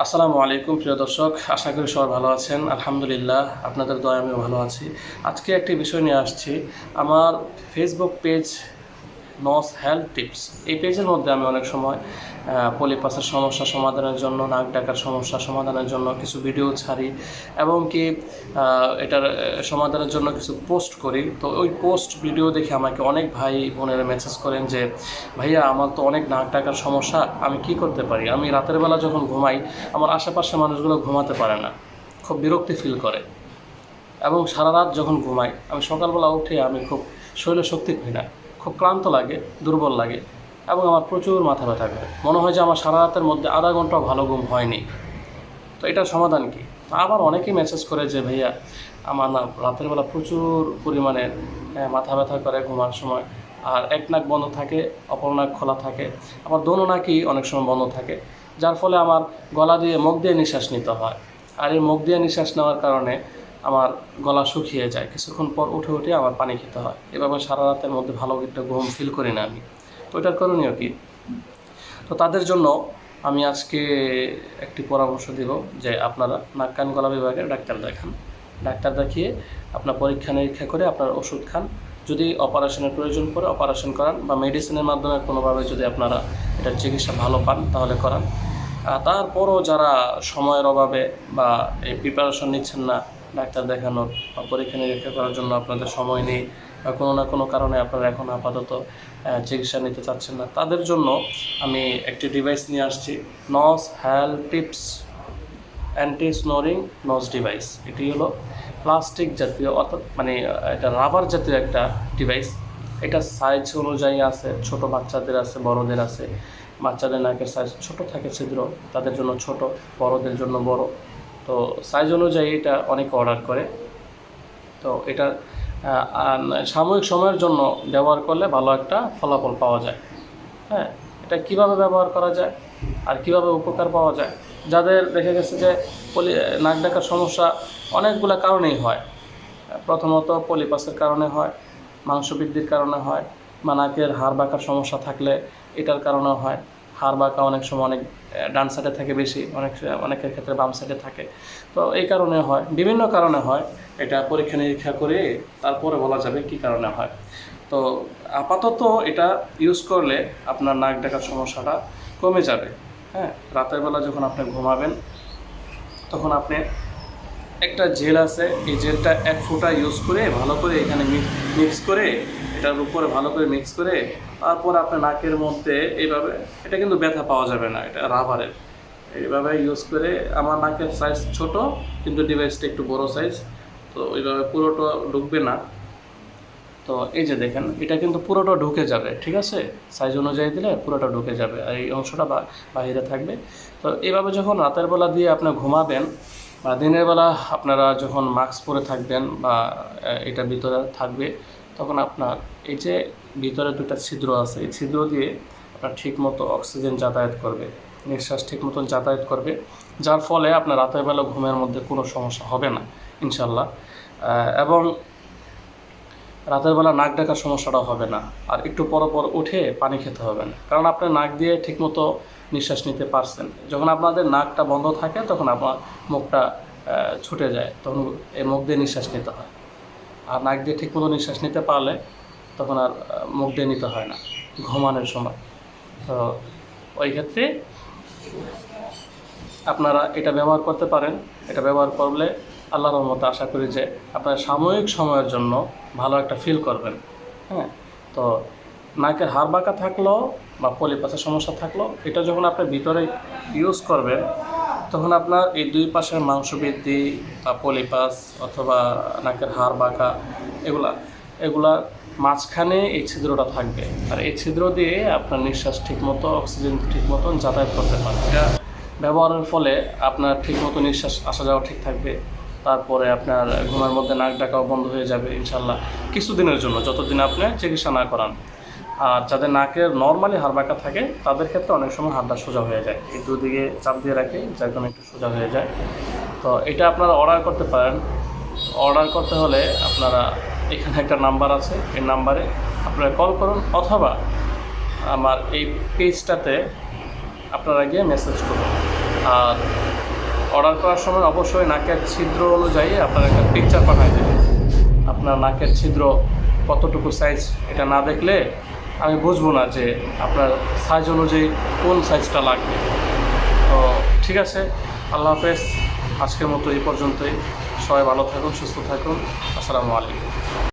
আসসালামু আলাইকুম প্রিয় দর্শক, আশা করি সবাই ভালো আছেন। আলহামদুলিল্লাহ, আপনাদের দয়ায় আমিও ভালো আছি। আজকে একটি বিষয় নিয়ে আসছি। আমার ফেসবুক পেজ নস হেলথ টিপস, এই পেজের মধ্যে আমি অনেক সময় পলিপাসের সমস্যা সমাধানের জন্য, নাক ডাকার সমস্যা সমাধানের জন্য কিছু ভিডিও ছাড়ি এবং কি এটার সমাধানের জন্য কিছু পোস্ট করি। তো ওই পোস্ট ভিডিও দেখে আমাকে অনেক ভাই বোনেরা মেসেজ করেন যে ভাইয়া, আমার তো অনেক নাক ডাকার সমস্যা, আমি কি করতে পারি? আমি রাতের বেলা যখন ঘুমাই, আমার আশেপাশে মানুষগুলো ঘুমাতে পারে না, খুব বিরক্তি ফিল করে। এবং সারা রাত যখন ঘুমাই, আমি সকালবেলা উঠে আমি খুব শরীরে শক্তি পাই না, খুব ক্লান্ত লাগে, দুর্বল লাগে এবং আমার প্রচুর মাথা ব্যথা করে। মনে হয় যে আমার সারা রাতের মধ্যে আধা ঘন্টাও ভালো ঘুম হয়নি। তো এটার সমাধান কি? আবার অনেকেই মেসেজ করে যে ভাইয়া, আমার না রাতের বেলা প্রচুর পরিমাণে মাথা ব্যথা করে ঘুমার সময়, আর এক নাক বন্ধ থাকে, অপর নাক খোলা থাকে, আবার দোনো নাকই অনেক সময় বন্ধ থাকে, যার ফলে আমার গলা দিয়ে মুখ দিয়ে নিঃশ্বাস নিতে হয়। আর এই মুখ দিয়ে নিঃশ্বাস নেওয়ার কারণে আমার গলা শুকিয়ে যায়, কিছুক্ষণ পর উঠে উঠে আমার পানি খেতে হয়। এভাবে সারা রাতের মধ্যে ভালো একটা ঘুম ফিল করি না আমি। তো এটার করণীয় কি? তো তাদের জন্য আমি আজকে একটি পরামর্শ দেব যে আপনারা নাক কান গলা বিভাগের ডাক্তার দেখান। ডাক্তার দেখিয়ে আপনার পরীক্ষা নিরীক্ষা করে আপনার ওষুধ খান। যদি অপারেশনের প্রয়োজন পড়ে অপারেশন করান, বা মেডিসিনের মাধ্যমে কোনোভাবে যদি আপনারা এটার চিকিৎসা ভালো পান তাহলে করান। তারপরও যারা সময়ের অভাবে বা এই প্রিপারেশন নিচ্ছেন না ডাক্তার দেখানোর বা পরীক্ষা নিরীক্ষা করার জন্য, আপনাদের সময় নেই বা কোনো না কোনো কারণে আপনারা এখন আপাতত চিকিৎসা নিতে চাচ্ছেন না, তাদের জন্য আমি একটি ডিভাইস নিয়ে আসছি, nose health tips anti snoring nose device. এটি হলো প্লাস্টিক জাতীয়, অর্থাৎ মানে এটা রাবার জাতীয় একটা ডিভাইস। এটা সাইজ অনুযায়ী আছে, ছোট বাচ্চাদের আছে, বড়দের আছে। বাচ্চাদের নাকের সাইজ ছোট থাকে, ছিদ্র, তাদের জন্য ছোট, বড়দের জন্য বড়। তো সাইজ অনুযায়ী এটা অনেকে অর্ডার করে। তো এটা সাময়িক সময়ের জন্য ব্যবহার করলে ভালো একটা ফলাফল পাওয়া যায়। হ্যাঁ, এটা কিভাবে ব্যবহার করা যায় আর কিভাবে উপকার পাওয়া যায়? যাদের দেখা গেছে যে নাক ডাকার সমস্যা অনেকগুলো কারণেই হয়। প্রথমত পলিপাসের কারণে হয়, মাংস বৃদ্ধির কারণে হয়, বা নাকের হাড় বাঁকার সমস্যা থাকলে এটার কারণেও হয়। হাড় বাঁকা অনেক সময় অনেক ডান সাইডে থাকে বেশি, অনেকের ক্ষেত্রে বাম সাইডে থাকে। তো এই কারণে হয়, বিভিন্ন কারণে হয়। এটা পরীক্ষা নিরীক্ষা করে তারপরে বলা যাবে কী কারণে হয়। তো আপাতত এটা ইউজ করলে আপনার নাক ডাকার সমস্যাটা কমে যাবে। হ্যাঁ, রাতের বেলা যখন আপনি ঘুমাবেন তখন আপনি একটা জেল আছে, এই জেলটা 1 ফোঁটা ইউজ করে ভালো করে এখানে মিক্স করে, এটার উপরে ভালো করে মিক্স করে তারপর আপনার নাকের মধ্যে এইভাবে, এটা কিন্তু ব্যথা পাওয়া যাবে না, এটা রাবারের, এইভাবে ইউজ করে। আমার নাকের সাইজ ছোট কিন্তু ডিভাইসটা একটু বড় সাইজ, তো ওইভাবে পুরোটা ঢুকবে না। তো এই যে দেখেন, এটা কিন্তু পুরোটা ঢুকে যাবে, ঠিক আছে? সাইজ অনুযায়ী দিলে পুরোটা ঢুকে যাবে আর এই অংশটা বাইরে থাকবে। তো এইভাবে যখন রাতের বেলা দিয়ে আপনি ঘুমাবেন বা দিনের বেলা আপনারা যখন মাস্ক পরে থাকবেন বা এটা ভিতরে থাকবে, তখন আপনার এই যে ভিতরে দুটা ছিদ্র আছে, এই ছিদ্র দিয়ে আপনার ঠিকমতো অক্সিজেন যাতায়াত করবে, নিঃশ্বাস ঠিক মতন যাতায়াত করবে, যার ফলে আপনার রাতের বেলা ঘুমের মধ্যে কোনো সমস্যা হবে না ইনশাল্লাহ। এবং রাতের বেলা নাক ডাকার সমস্যাটাও হবে না। আর একটু পর পর উঠে পানি খেতে হবে না, কারণ আপনার নাক দিয়ে ঠিকমতো নিঃশ্বাস নিতে পারছেন। যখন আপনাদের নাকটা বন্ধ থাকে তখন আপনার মুখটা ছুটে যায়, তখন এই মুখ দিয়ে নিঃশ্বাস নিতে হয়। আর নাক দিয়ে ঠিকমতো নিঃশ্বাস নিতে পারলে তখন আর মুখ দিয়ে নিতে হয় না ঘুমানোর সময়। তো ওই ক্ষেত্রে আপনারা এটা ব্যবহার করতে পারেন। এটা ব্যবহার করলে আল্লাহর রহমতে আশা করি যে আপনারা সাময়িক সময়ের জন্য ভালো একটা ফিল করবেন। হ্যাঁ, তো নাকের হাড় বাঁকা থাকলেও বা পলিপাসের সমস্যা থাকলেও এটা যখন আপনি ভিতরে ইউজ করবেন, তখন আপনার এই দুই পাশের মাংস বৃদ্ধি বা পলিপাস অথবা নাকের হাড় বাঁকা এগুলা মাঝখানে এই ছিদ্রটা থাকবে, আর এই ছিদ্র দিয়ে আপনার নিঃশ্বাস ঠিকমতো, অক্সিজেন ঠিক মতন যাতায়াত করতে পারবে। এটা ব্যবহারের ফলে আপনার ঠিকমতো নিঃশ্বাস আসা যাওয়া ঠিক থাকবে। তারপরে আপনার ঘুমের মধ্যে নাক ডাকাও বন্ধ হয়ে যাবে ইনশাল্লাহ, কিছুদিনের জন্য, যতদিন আপনি চিকিৎসা না করান। আর যাদের নাকের নর্মালি হাড় বাঁকা থাকে তাদের ক্ষেত্রে অনেক সময় হাড়টা সোজা হয়ে যায়, এই দুদিকে চাপ দিয়ে রাখে যার কারণে একটু সোজা হয়ে যায়। তো এটা আপনারা অর্ডার করতে পারেন। অর্ডার করতে হলে আপনারা এখানে একটা নাম্বার আছে, এই নাম্বারে আপনারা কল করুন, অথবা আমার এই পেজটাতে আপনারা গিয়ে মেসেজ করুন। আর অর্ডার করার সময় অবশ্যই নাকের ছিদ্র অনুযায়ী আপনার একটা পিকচার পাঠাই দেবেন। আপনার নাকের ছিদ্র কতটুকু সাইজ, এটা না দেখলে আমি বুঝবো না যে আপনার সাইজ অনুযায়ী কোন সাইজটা লাগবে। তো ঠিক আছে, আল্লাহ হাফেজ। আজকের মতো এই পর্যন্তই। সবাই ভালো থাকুন, সুস্থ থাকুন। আসসালামু আলাইকুম।